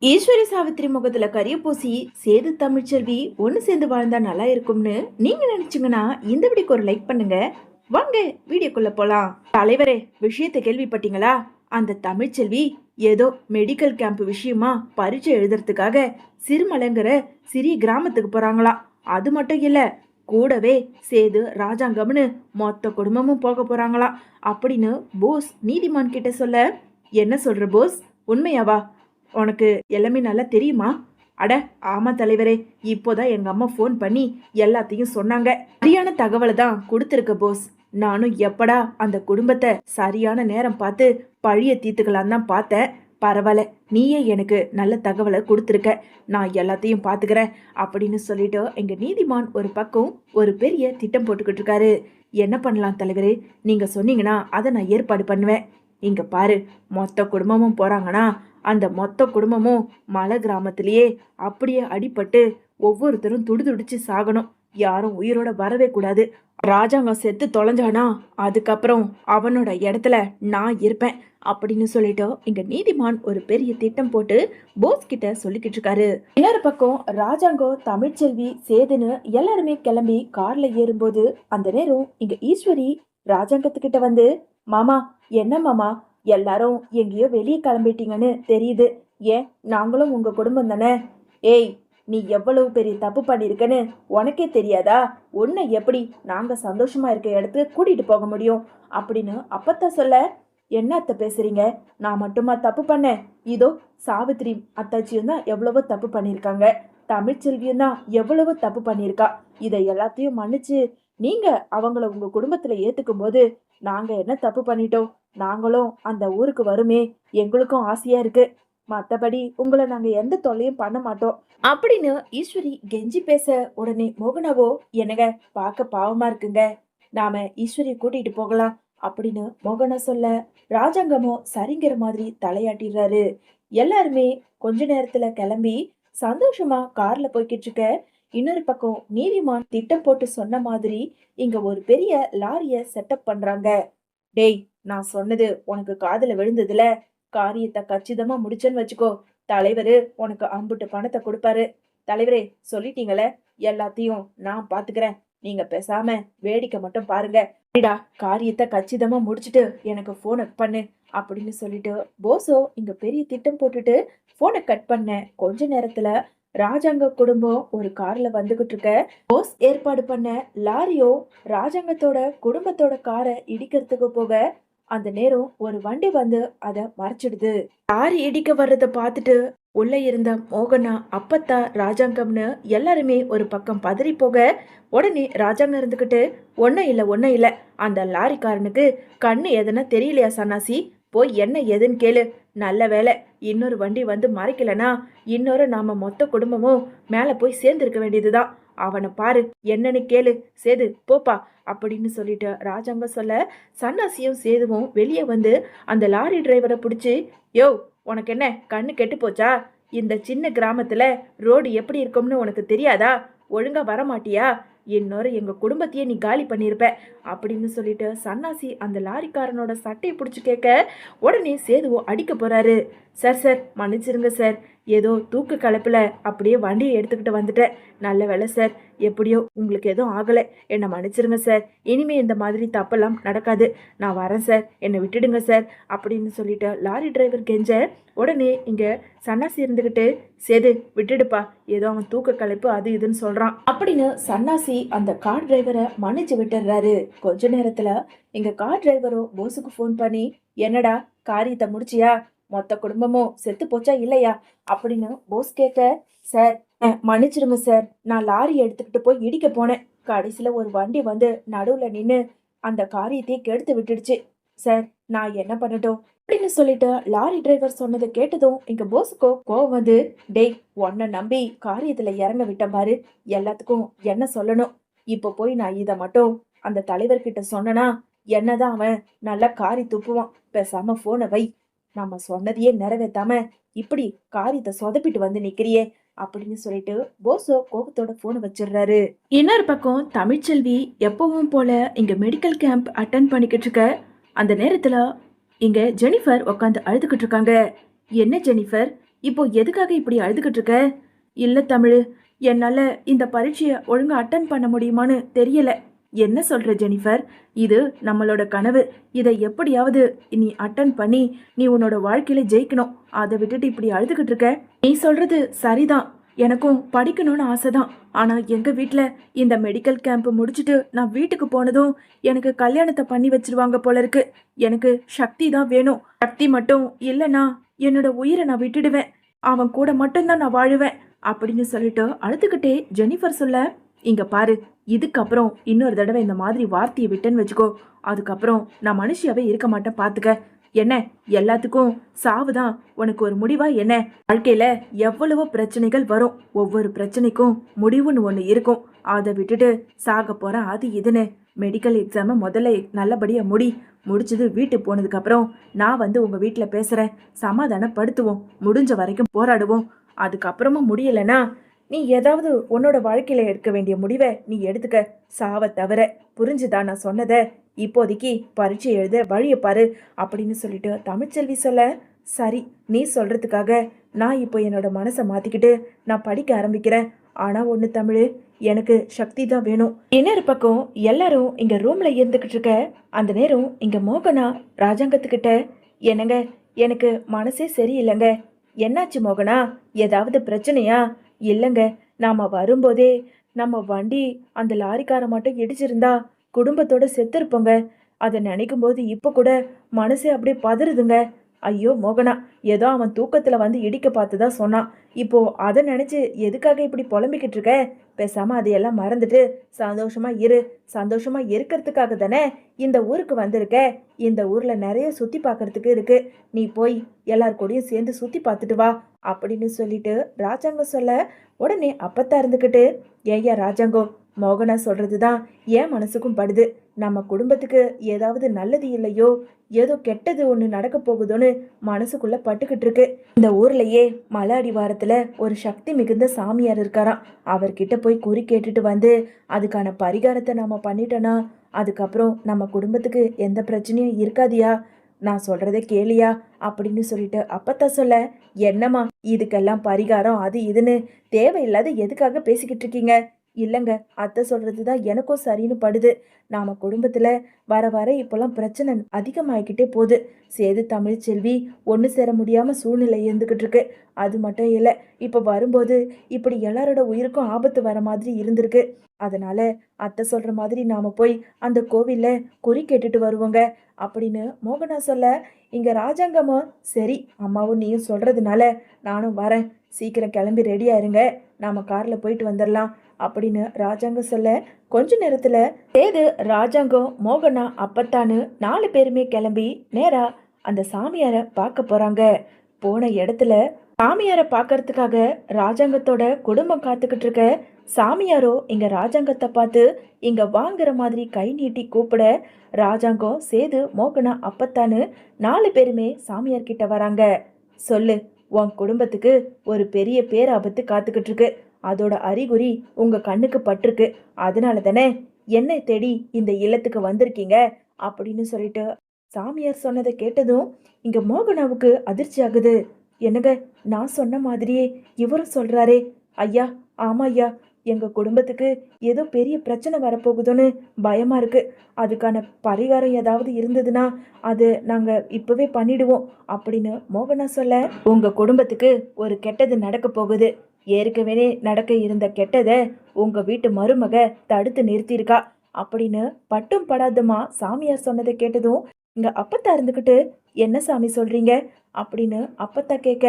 ஈஸ்வரி சாவித்திரி முகத்துல கரிய பூசி சேது தமிழ்ச்செல்வி ஒன்னு சேர்ந்து வாழ்ந்தா நல்லா இருக்கும்னு நீங்க நினைச்சீங்கன்னா இந்த வீடியோக்கு ஒரு லைக் பண்ணுங்க. வாங்க வீடியோக்குள்ள போலாம். தலைவரே, விஷயத்தை கேள்விப்பட்டீங்களா? அந்த தமிழ்ச்செல்வி ஏதோ மெடிக்கல் கேம்ப் விஷயமா பரீட்சை எழுதுறதுக்காக சிறுமலைங்கிற சிறிய கிராமத்துக்கு போறாங்களாம். அது மட்டும் இல்ல, கூடவே சேது ராஜாங்கம்னு மொத்த குடும்பமும் போக போறாங்களாம் அப்படின்னு போஸ் நீதிமான் கிட்ட சொல்ல, என்ன சொல்ற போஸ், உண்மையாவா? உனக்கு எல்லாமே நல்லா தெரியுமா? அட ஆமா தலைவரே, இப்போதான் எங்க அம்மா ஃபோன் பண்ணி எல்லாத்தையும் சொன்னாங்க. சரியான தகவலை தான் கொடுத்துருக்க போஸ். நானும் எப்படா அந்த குடும்பத்தை சரியான நேரம் பார்த்து பழிய தீர்த்துக்கலாம் தான் பார்த்தேன். பரவாயில்ல, நீயே எனக்கு நல்ல தகவலை கொடுத்துருக்க. நான் எல்லாத்தையும் பார்த்துக்கிறேன் அப்படின்னு சொல்லிட்டு எங்க நீதிமான் ஒரு பக்கம் ஒரு பெரிய திட்டம் போட்டுக்கிட்டு இருக்காரு. என்ன பண்ணலாம் தலைவரே, நீங்க சொன்னீங்கன்னா அதை நான் ஏற்பாடு பண்ணுவேன். இங்க பாரு, மொத்த குடும்பமும் போறாங்கன்னா அந்த மொத்த குடும்பமும் மலை கிராமத்திலேயே அப்படியே அடிபட்டு ஒவ்வொருத்தரும் துடிதுடிச்சு சாகணும். யாரும் உயிரோட வரவே கூடாது. ராஜாங்கம் செத்து தொலைஞ்சானா அதுக்கப்புறம் அவனோட இடத்துல நான் இருப்பேன் அப்படின்னு சொல்லிட்டு இங்க நீதிமான் ஒரு பெரிய திட்டம் போட்டு போஸ் கிட்ட சொல்லிக்கிட்டு இருக்காரு. இன்னொரு பக்கம் ராஜாங்கம் தமிழ்ச்செல்வி சேதுன்னு எல்லாருமே கிளம்பி கார்ல ஏறும்போது அந்த நேரம் இங்க ஈஸ்வரி ராஜாங்கத்துக்கிட்ட வந்து, மாமா, என்ன மாமா, எல்லாரும் எங்கேயோ வெளியே கிளம்பிட்டீங்கன்னு தெரியுது. ஏன், நாங்களும் உங்க குடும்பம் தானே. ஏய், நீ எவ்வளவு பெரிய தப்பு பண்ணிருக்கன்னு உனக்கே தெரியாதா? உன்னை எப்படி நாங்க சந்தோஷமா இருக்க இடத்துக்கு கூட்டிட்டு போக முடியும் அப்படின்னு அப்பத்தான் சொல்ல, என்ன அத்தை பேசுறீங்க? நான் மட்டுமா தப்பு பண்ணேன்? இதோ சாவித்திரி அத்தாச்சியும் தான் எவ்வளவோ தப்பு பண்ணியிருக்காங்க. தமிழ்ச்செல்வியும் தான் எவ்வளவோ தப்பு பண்ணியிருக்கா. இதை எல்லாத்தையும் மன்னிச்சு நீங்க அவங்கள உங்க குடும்பத்துல ஏத்துக்கும் போது நாங்க என்ன தப்பு பண்ணிட்டோம்? நாங்களும் அந்த ஊருக்கு வருமே எங்களுக்கும் ஆசையா இருக்கு. மத்தபடி உங்களை நாங்க எந்த தொல்லையும் பண்ண மாட்டோம் அப்படின்னு ஈஸ்வரி கெஞ்சி பேச, உடனே மோகனாவோ, என்னங்க பார்க்க பாவமா இருக்குங்க, நாம ஈஸ்வரி கூட்டிட்டு போகலாம் அப்படின்னு மோகனா சொல்ல, ராஜாங்கமோ சரிங்கிற மாதிரி தலையாட்டிடுறாரு. எல்லாருமே கொஞ்ச நேரத்துல கிளம்பி சந்தோஷமா கார்ல போய்கிட்டு இருக்க. இன்னொரு பக்கம் நீதிமான் திட்டம் போட்டு சொன்ன மாதிரி இங்க ஒரு பெரிய லாரிய செட்டப் பண்றாங்க. டேய், நான் சொன்னது உனக்கு காதுல விழுந்ததுல? காரியத்தை கச்சிதமா முடிச்சேன்னு வச்சுக்கோ, தலைவரு உனக்கு அம்புட்டு பணத்தை கொடுப்பாரு. தலைவரே, சொல்லிட்டீங்களே, எல்லாத்தையும் நான் பாத்துக்கிறேன். நீங்க பேசாம வேடிக்கை மட்டும் பாருங்க. சரிடா, காரியத்தை கச்சிதமா முடிச்சுட்டு எனக்கு போனை பண்ணு அப்படின்னு சொல்லிட்டு போஸோ இங்க பெரிய திட்டம் போட்டுட்டு போனை கட் பண்ண கொஞ்ச நேரத்துல ராஜாங்க குடும்பம் ஒரு கார்ல வந்துகிட்டு இருக்க. போஸ் ஏற்பாடு பண்ண லாரியோ ராஜாங்கத்தோட குடும்பத்தோட காரை இடிக்கிறதுக்கு போக அந்த நேரம் ஒரு வண்டி வந்து அத மறைச்சிடுது. லாரி இடிக்க வர்றத பார்த்துட்டு உள்ள இருந்த மோகனா, அப்பத்தா, ராஜாங்கம்னு எல்லாருமே ஒரு பக்கம் பதறி போக, உடனே ராஜாங்கம் இருந்துகிட்டு, ஒன்னும் இல்ல, அந்த லாரிக்காரனுக்கு கண்ணு எதுனா தெரியலையா சன்னாசி, போய் என்ன ஏதுன்னு கேளு. நல்ல வேலை இன்னொரு வண்டி வந்து மறைக்கலனா இன்னொரு நாம மொத்த குடும்பமும் மேல போய் சேர்ந்திருக்க வேண்டியதுதான். அவனை பாரு, என்னன்னு கேளு. சேது, போப்பா அப்படின்னு சொல்லிட்டு ராஜாங்க சொல்ல, சன்னாசியும் சேதுவும் வெளியே வந்து அந்த லாரி டிரைவரை பிடிச்சி, யோ, உனக்கு என்ன கண்ணு கெட்டு போச்சா? இந்த சின்ன கிராமத்துல ரோடு எப்படி இருக்கும்னு உனக்கு தெரியாதா? ஒழுங்கா வரமாட்டியா? இன்னொரு எங்க குடும்பத்தையே நீ காலி பண்ணியிருப்ப அப்படின்னு சொல்லிட்டு சன்னாசி அந்த லாரிக்காரனோட சட்டையை பிடிச்சி கேட்க, உடனே சேதுவோ அடிக்க போறாரு. சார் சார், மன்னிச்சிருங்க சார், ஏதோ தூக்கு கலப்புல அப்படியே வண்டியை எடுத்துக்கிட்டு வந்துட்டேன். நல்ல வேலை சார், எப்படியோ உங்களுக்கு எதுவும் ஆகலை, என்னை மன்னிச்சிருங்க சார். இனிமே இந்த மாதிரி தப்பெல்லாம் நடக்காது. நான் வரேன் சார், என்னை விட்டுடுங்க சார் அப்படின்னு சொல்லிட்டு லாரி டிரைவர் கெஞ்ச, உடனே இங்க சன்னாசி இருந்துகிட்டு, சேது விட்டுடுப்பா, ஏதோ அவன் தூக்க கலைப்பு அது இதுன்னு சொல்றான் அப்படின்னு சன்னாசி அந்த கார் டிரைவரை மன்னிச்சு விட்டுறாரு. கொஞ்ச நேரத்துல எங்க கார் டிரைவரோ போஸுக்கு ஃபோன் பண்ணி, என்னடா காரியத்தை முடிச்சியா? மொத்த குடும்பமும் செத்து போச்சா இல்லையா அப்படின்னு போஸ் கேட்க, சார் மன்னிச்சிருங்க சார், நான் லாரி எடுத்துக்கிட்டு போய் இடிக்க போனேன். கடைசியில ஒரு வண்டி வந்து நடுவுல நின்னு அந்த காரியத்தையே கெடுத்து விட்டுடுச்சு. சார், நான் என்ன பண்ணட்டும் அப்படின்னு சொல்லிட்டு லாரி டிரைவர் சொன்னதை கேட்டதும் எங்க போஸுக்கோ கோவம் வந்து, டேய், உன்னை நம்பி காரியத்துல இறங்க விட்ட பாரு, எல்லாத்துக்கும் என்ன சொல்லணும். இப்போ போய் நான் இதை மட்டும் அந்த தலைவர்கிட்ட சொன்னனா என்னதான் அவன் நல்லா காரி துப்புவான். பேசாம போனை வை. நம்ம சொன்னதையே நிறைவேத்தாம இப்படி காரியத்தை சொதப்பிட்டு வந்து நிக்கிறியே அப்படின்னு சொல்லிட்டு போஸோ கோபத்தோட போனை வச்சிடுறாரு. இன்னொரு பக்கம் தமிழ்ச்செல்வி எப்பவும் போல இங்க மெடிக்கல் கேம்ப் அட்டன் பண்ணிக்கிட்டு இருக்க. அந்த நேரத்துல இங்க ஜெனிஃபர் உட்காந்து அழுதுகிட்டு இருக்காங்க. என்ன ஜெனிஃபர், இப்போ எதுக்காக இப்படி அழுதுகிட்டு இருக்க? இல்ல தமிழ், என்னால இந்த பரீட்சைய ஒழுங்கா அட்டன் பண்ண முடியுமான்னு தெரியல. என்ன சொல்ற ஜெனிஃபர்? இது நம்மளோட கனவு. இதை எப்படியாவது நீ அட்டன் பண்ணி நீ உன்னோட வாழ்க்கையில ஜெயிக்கணும். அதை விட்டுட்டு இப்படி அழுதுகிட்டு இருக்க? நீ சொல்றது சரிதான். எனக்கும் படிக்கணும்னு ஆசைதான். ஆனா எங்க வீட்ல இந்த மெடிக்கல் கேம்ப் முடிச்சுட்டு நான் வீட்டுக்கு போனதும் எனக்கு கல்யாணத்தை பண்ணி வச்சிருவாங்க போல இருக்கு. எனக்கு சக்தி தான் வேணும். சக்தி மட்டும் இல்லைன்னா என்னோட உயிரை நான் விட்டுடுவேன். அவன் கூட மட்டும்தான் நான் வாழுவேன் அப்படின்னு சொல்லிட்டு அழுதுகிட்டே ஜெனிஃபர் சொல்ல, இங்க பாரு, இதுக்கப்புறம் இன்னொரு தடவை இந்த மாதிரி வார்த்தையை விட்டேன்னு வச்சுக்கோ, அதுக்கப்புறம் நான் மனுஷியாவே இருக்க மாட்டேன் பாத்துக்க. என்ன, எல்லாத்துக்கும் சாவுதான் உனக்கு ஒரு முடிவா என்ன? வாழ்க்கையில எவ்வளவோ பிரச்சனைகள் வரும். ஒவ்வொரு பிரச்சனைக்கும் முடிவுன்னு ஒண்ணு இருக்கும். அதை விட்டுட்டு சாக போறேன் அது இதுன்னு மெடிக்கல் எக்ஸாம முதல்ல நல்லபடியா முடிச்சது வீட்டுக்கு போனதுக்கு அப்புறம் நான் வந்து உங்க வீட்டுல பேசுறேன். சமாதானப்படுத்துவோம், முடிஞ்ச வரைக்கும் போராடுவோம். அதுக்கப்புறமும் முடியலன்னா நீ ஏதாவது உன்னோட வாழ்க்கையில எடுக்க வேண்டிய முடிவை நீ எடுத்துக்க, சாவை தவிர. புரிஞ்சுதா நான் சொன்னத? இப்போதைக்கு பரீட்சை எழுத வழியை பாரு அப்படின்னு சொல்லிட்டு தமிழ்ச்செல்வி சொல்ல, சரி, நீ சொல்றதுக்காக நான் இப்போ என்னோட மனசை மாத்திக்கிட்டு நான் படிக்க ஆரம்பிக்கிறேன். ஆனா ஒண்ணு தமிழ், எனக்கு சக்தி தான் வேணும். இன்னொரு பக்கம் எல்லாரும் இங்க ரூம்ல இருந்துகிட்டு இருக்க அந்த நேரம் இங்க மோகனா ராஜாங்கத்துக்கிட்ட, என்னங்க, எனக்கு மனசே சரியில்லைங்க. என்னாச்சு மோகனா? ஏதாவது பிரச்சனையா? இல்லைங்க, நாம வரும்போதே நம்ம வண்டி அந்த லாரிக்கார மட்டும் இடிச்சிருந்தா குடும்பத்தோட செத்துருப்போங்க. அதை நினைக்கும் போது இப்ப கூட மனசே அப்படியே பதறுதுங்க. ஐயோ மோகனா, ஏதோ அவன் தூக்கத்துல வந்து இடிக்க பார்த்துதான் சொன்னான். இப்போ அதை நினைச்சு எதுக்காக இப்படி புலம்பிக்கிட்டு இருக்க? பேசாம அதையெல்லாம் மறந்துட்டு சந்தோஷமா இரு. சந்தோஷமா இருக்கிறதுக்காக தானே இந்த ஊருக்கு வந்திருக்க. இந்த ஊர்ல நிறைய சுத்தி பார்க்கறதுக்கு இருக்கு. நீ போய் எல்லார் கூடயும் சேர்ந்து சுத்தி பார்த்துட்டு வா அப்படின்னு சொல்லிட்டு ராஜாங்கம் சொல்ல, உடனே அப்பத்தா இருந்துக்கிட்டு, ஏய்யா ராஜாங்கம், மோகனா சொல்றதுதான் என் மனசுக்கும் படுது. நம்ம குடும்பத்துக்கு ஏதாவது நல்லது இல்லையோ, ஏதோ கெட்டது ஒண்ணு நடக்க போகுதோன்னு மனசுக்குள்ள பட்டுக்கிட்டு இருக்கு. இந்த ஊர்லயே மலை அடிவாரத்துல ஒரு சக்தி மிகுந்த சாமியார் இருக்காராம். அவர்கிட்ட போய் குறி கேட்டுட்டு வந்து அதுக்கான பரிகாரத்தை நாம பண்ணிட்டோன்னா அதுக்கப்புறம் நம்ம குடும்பத்துக்கு எந்த பிரச்சனையும் இருக்காதியா. நான் சொல்றதை கேளியா அப்படின்னு சொல்லிட்டு அப்பத்தா சொல்ல, என்னம்மா இதுக்கெல்லாம் பரிகாரம் அது இதுன்னு தேவையில்லாத எதுக்காக பேசிக்கிட்டு இருக்கீங்க? இல்லைங்க, அத்தை சொல்றதுதான் எனக்கும் சரின்னு படுது. நாம குடும்பத்துல வர வர இப்பெல்லாம் பிரச்சனை அதிகமாகிக்கிட்டே போகுது. சேது தமிழ்ச்செல்வி ஒன்று சேர முடியாம சூழ்நிலை இருந்துகிட்டு இருக்கு. அது மட்டும் இல்லை, இப்ப வரும்போது இப்படி எல்லாரோட உயிருக்கும் ஆபத்து வர மாதிரி இருந்திருக்கு. அதனால அத்தை சொல்ற மாதிரி நாம போய் அந்த கோவில்ல குறி கேட்டுட்டு வருவோங்க அப்படின்னு மோகனா சொல்ல, இங்க ராஜாங்கம்மா, சரி அம்மாவும் நீயும் சொல்றதுனால நானும் வரேன். சீக்கிரம் கிளம்பி ரெடியா இருங்க, நாம கார்ல போயிட்டு வந்துடலாம் அப்படின்னு ராஜாங்கம் சொல்ல, கொஞ்ச நேரத்துல சேது ராஜாங்கம் மோகனா அப்பத்தான்னு 4 பேருமே கிளம்பி நேரா அந்த சாமியாரை பார்க்க போறாங்க. போன இடத்துல சாமியாரை பார்க்கறதுக்காக ராஜாங்கத்தோட குடும்பம் காத்துக்கிட்டு இருக்க சாமியாரோ இங்க ராஜாங்கத்தை பார்த்து இங்க வாங்குற மாதிரி கை நீட்டி கூப்பிட, ராஜாங்கம் சேது மோகனா அப்பத்தான்னு 4 பேருமே சாமியார் கிட்ட வராங்க. சொல்லு, உன் குடும்பத்துக்கு ஒரு பெரிய பேராபத்து காத்துக்கிட்டு இருக்கு. அதோட அறிகுறி உங்க கண்ணுக்கு பட்டிருக்கு. அதனால தானே என்னை தேடி இந்த இல்லத்துக்கு வந்திருக்கீங்க அப்படின்னு சொல்லிட்டு சாமியார் சொன்னதை கேட்டதும் இங்க மோகனாவுக்கு அதிர்ச்சி ஆகுது. என்னங்க, நான் சொன்ன மாதிரியே இவரும் சொல்றாரே. ஐயா, ஆமா ஐயா, எங்க குடும்பத்துக்கு ஏதோ பெரிய பிரச்சனை வரப்போகுதுன்னு பயமா இருக்கு. அதுக்கான பரிகாரம் ஏதாவது இருந்ததுன்னா அது நாங்க இப்பவே பண்ணிடுவோம் அப்படின்னு மோகனா சொல்ல, உங்க குடும்பத்துக்கு ஒரு கெட்டது நடக்க போகுது. ஏற்கனவே நடக்க இருந்த கெட்டதை உங்க வீட்டு மருமக தடுத்து நிறுத்தியிருக்கா அப்படின்னு பட்டும் படாதமா சாமியார் சொன்னதை கேட்டதும் இங்க அப்பத்தா இருந்துக்கிட்டு, என்ன சாமி சொல்றீங்க அப்படின்னு அப்பத்தா கேட்க,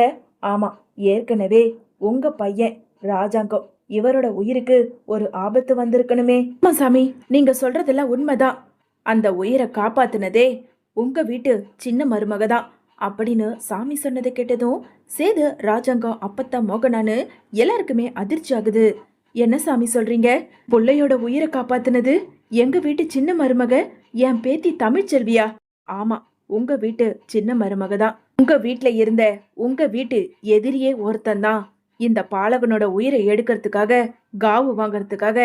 ஆமா, ஏற்கனவே உங்க பையன் ராஜாங்கம் இவரோட உயிருக்கு ஒரு ஆபத்து வந்திருக்கணுமே. ஆமா சாமி, நீங்க சொல்றதெல்லாம் உண்மைதான். அந்த உயிரை காப்பாத்துனதே உங்க வீட்டு சின்ன மருமக தான் அப்படின்னு சாமி சொன்னதை கேட்டதும் சேது ராஜாங்கம் அப்பத்தா மோகனான்னு எல்லாருக்குமே அதிர்ச்சி ஆகுது. என்ன சாமி சொல்றீங்க? பிள்ளையோட உயிரை காப்பாத்துனது எங்க வீட்டு சின்ன மருமக, என் பேத்தி தமிழ்ச்செல்வியா? ஆமா, உங்க வீட்டு சின்ன மருமக தான். உங்க வீட்டுல இருந்த உங்க வீட்டு எதிரியே ஒருத்தன் தான் இந்த பாலகனோட உயிரை எடுக்கிறதுக்காக காவு வாங்கறதுக்காக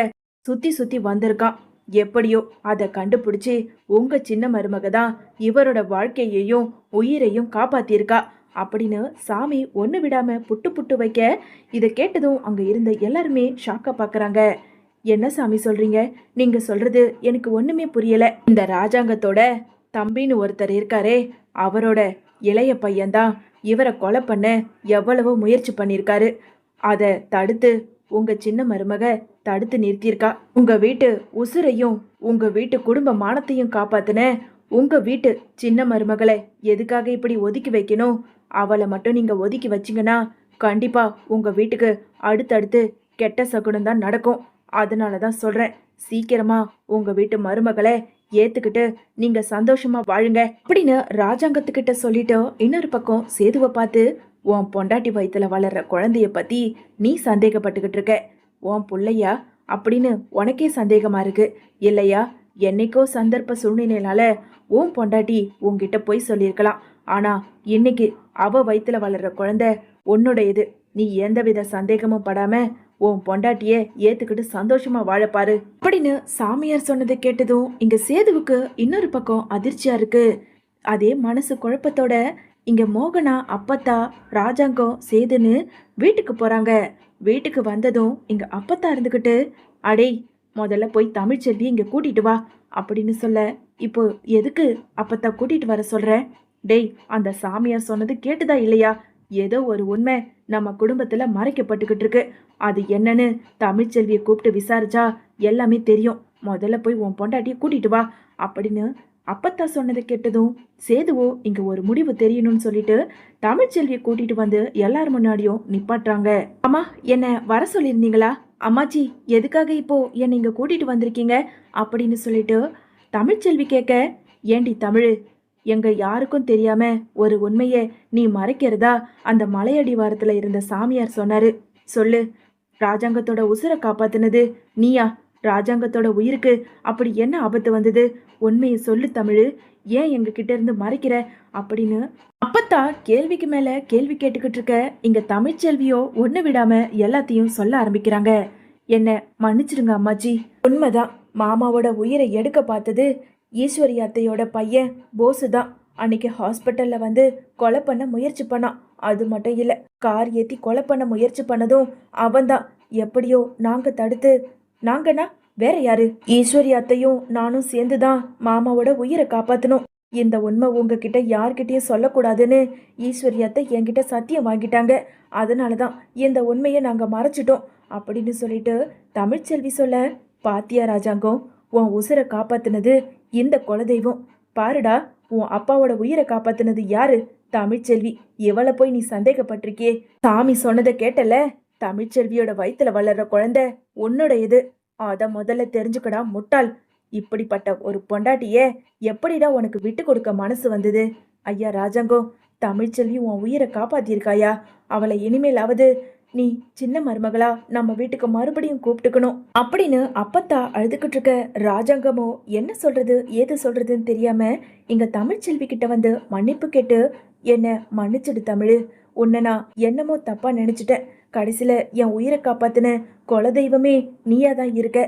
சுத்தி சுத்தி வந்திருக்கான். எப்படியோ அதை கண்டுபிடிச்சு உங்க சின்ன மருமக தான் இவரோட வாழ்க்கையையும் உயிரையும் காப்பாத்திருக்கா. அப்படின்னு சாமி ஒண்ணு விடாம புட்டு புட்டு வைக்க இதை கேட்டதும் அங்க இருந்த எல்லாருமே ஷாக்கா பாக்குறாங்க. என்ன சாமி சொல்றீங்க? நீங்க சொல்றது எனக்கு ஒண்ணுமே புரியல. இந்த ராஜாங்கத்தோட தம்பின்னு ஒருத்தர் இருக்காரே, அவரோட இளைய பையன்தான் இவரை கொலை பண்ண எவ்வளவோ முயற்சி பண்ணிருக்காரு. அத தடுத்து உங்க சின்ன மருமக தடுத்து நிறுத்தியிருக்கா. உங்க வீட்டு உசுரையும் உங்க வீட்டு குடும்ப மானத்தையும் காப்பாத்துன உங்க வீட்டு சின்ன மருமகளை எதுக்காக இப்படி ஒதுக்கி வைக்கணும்? அவளை மட்டும் நீங்க ஒதுக்கி வச்சீங்கன்னா கண்டிப்பா உங்க வீட்டுக்கு அடுத்தடுத்து கெட்ட சகுனம் தான் நடக்கும். அதனாலதான் சொல்றேன், சீக்கிரமா உங்க வீட்டு மருமகளை ஏத்துக்கிட்டு நீங்க சந்தோஷமா வாழுங்க அப்படின்னு ராஜாங்கத்துக்கிட்ட சொல்லிட்டு இன்னொரு பக்கம் சேதுவை பார்த்து, உன் பொண்டாட்டி வயித்துல வளர்ற குழந்தைய பத்தி நீ சந்தேகப்பட்டுக்கிட்டு இருக்க. உன் புள்ளையா அப்படின்னு உனக்கே சந்தேகமா இருக்கு இல்லையா? என்னைக்கோ சந்தர்ப்ப சூழ்நிலையினால உன் பொண்டாட்டி உன்கிட்ட போய் சொல்லியிருக்கலாம். ஆனா இன்னைக்கு அவ வயித்துல வளர்ற குழந்தை உன்னுடையது. நீ எந்தவித சந்தேகமும் படாம உன் பொண்டாட்டிய ஏத்துக்கிட்டு சந்தோஷமா வாழப்பாரு அப்படின்னு சாமியார் சொன்னதை கேட்டதும் இங்க சேதுவுக்கு இன்னொரு பக்கம் அதிர்ச்சியா இருக்கு. அதே மனசு குழப்பத்தோட இங்க மோகனா, அப்பத்தா, ராஜாங்கம், சேதுன்னு வீட்டுக்கு போறாங்க. வீட்டுக்கு வந்ததும் இங்க அப்பத்தா இருந்துகிட்டு, அடே முதல்ல போய் தமிழ்ச்செல்வி இங்க கூட்டிட்டு வா அப்படின்னு சொல்ல, இப்போ எதுக்கு அப்பத்தா கூட்டிட்டு வர சொல்ற? டேய், அந்த சாமியார் சொன்னது கேட்டுதா இல்லையா? ஏதோ ஒரு உண்மை நம்ம குடும்பத்துல மறைக்கப்பட்டுக்கிட்டு இருக்கு. அது என்னன்னு தமிழ்ச்செல்வியை கூப்பிட்டு விசாரிச்சா எல்லாமே தெரியும். முதல்ல போய் உன் பொண்டாட்டிய கூட்டிட்டு வா அப்படின்னு அப்பத்தா சொன்னதை கேட்டதும் சேதுவோ இங்க ஒரு முடிவு தெரியணும்னு சொல்லிட்டு தமிழ்ச்செல்வியை கூட்டிட்டு வந்து எல்லாரும் முன்னாடியும் நிப்பாட்டுறாங்க. அம்மா, என்ன வர சொல்லியிருந்தீங்களா? அம்மாச்சி, எதுக்காக இப்போ என்னை இங்க கூட்டிட்டு வந்திருக்கீங்க அப்படின்னு சொல்லிட்டு தமிழ்ச்செல்வி கேட்க, ஏண்டி தமிழ், எங்க யாருக்கும் தெரியாம ஒரு உண்மைய நீ மறைக்கிறதா அந்த மலையடிவாரத்துல இருந்த சாமியார் சொன்னாரு. சொல்லு, ராஜாங்கத்தோட உசுரை காப்பாத்துனது நீயா? ராஜாங்கத்தோட உயிருக்கு அப்படி என்ன ஆபத்து வந்தது? உண்மையை சொல்லு தமிழ், ஏன் எங்க கிட்ட இருந்து மறைக்கிற அப்படின்னு அப்பத்தா கேள்விக்கு மேல கேள்வி கேட்டுக்கிட்டு இருக்க இங்க தமிழ்ச்செல்வியோ ஒண்ணு விடாம எல்லாத்தையும் சொல்ல ஆரம்பிக்கிறாங்க. என்ன மன்னிச்சிடுங்க அம்மாச்சி, உண்மைதான். மாமாவோட உயிரை எடுக்க பார்த்தது ஈஸ்வரி அத்தையோட பையன் போசு தான். அன்னைக்கு ஹாஸ்பிட்டல்ல வந்து கொலை பண்ண முயற்சி பண்ணான். அது மட்டும் இல்ல, கார் ஏத்தி கொலை பண்ண முயற்சி பண்ணதும் அவன்தான். எப்படியோ நாங்க தடுத்து, நாங்கன்னா வேற யாரு, ஈஸ்வரி அத்தையும் நானும் சேர்ந்துதான் மாமாவோட உயிரை காப்பாத்தணும். இந்த உண்மை உங்ககிட்ட யார்கிட்டயும் சொல்லக்கூடாதுன்னு ஈஸ்வரி அத்தை என்கிட்ட சத்தியம் வாங்கிட்டாங்க. அதனாலதான் இந்த உண்மையை நாங்க மறைச்சிட்டோம் அப்படின்னு சொல்லிட்டு தமிழ்ச்செல்வி சொல்ல, பாத்தியா ராஜாங்கம், உன் உசுரை காப்பாத்துனது இந்த குலதெய்வம். பாருடா, உன் அப்பாவோட உயிரை காப்பாத்துனது யாரு? தமிழ்ச்செல்வி. இவளை போய் நீ சந்தேகப்பட்டிருக்கியே. சாமி சொன்னதை கேட்டல, தமிழ்ச்செல்வியோட வயித்துல வளர்ற குழந்தை உன்னுடையது. அத முதல்ல தெரிஞ்சுக்கடா முட்டாள். இப்படிப்பட்ட ஒரு பொண்டாட்டிய எப்படிடா உனக்கு விட்டு கொடுக்க மனசு வந்தது? ஐயா ராஜாங்கம், தமிழ்ச்செல்வி உன் உயிரை காப்பாத்திருக்காயா? அவளை இனிமேலாவது நீ சின்ன மருமகளா நம்ம வீட்டுக்கு மறுபடியும் கூப்பிட்டுக்கணும் அப்படின்னு அப்பத்தா அழுதுகிட்டு இருக்க. ராஜாங்கமோ என்ன சொல்றது ஏது சொல்றதுன்னு தெரியாம இங்க தமிழ்ச்செல்வி கிட்ட வந்து மன்னிப்பு கேட்டு, என்ன மன்னிச்சிடு தமிழ், உன்னை நான் என்னமோ தப்பா நினைச்சிட்டேன். கடைசியில என் உயிரை காப்பாத்துன குலதெய்வமே நீயா தான் இருக்க.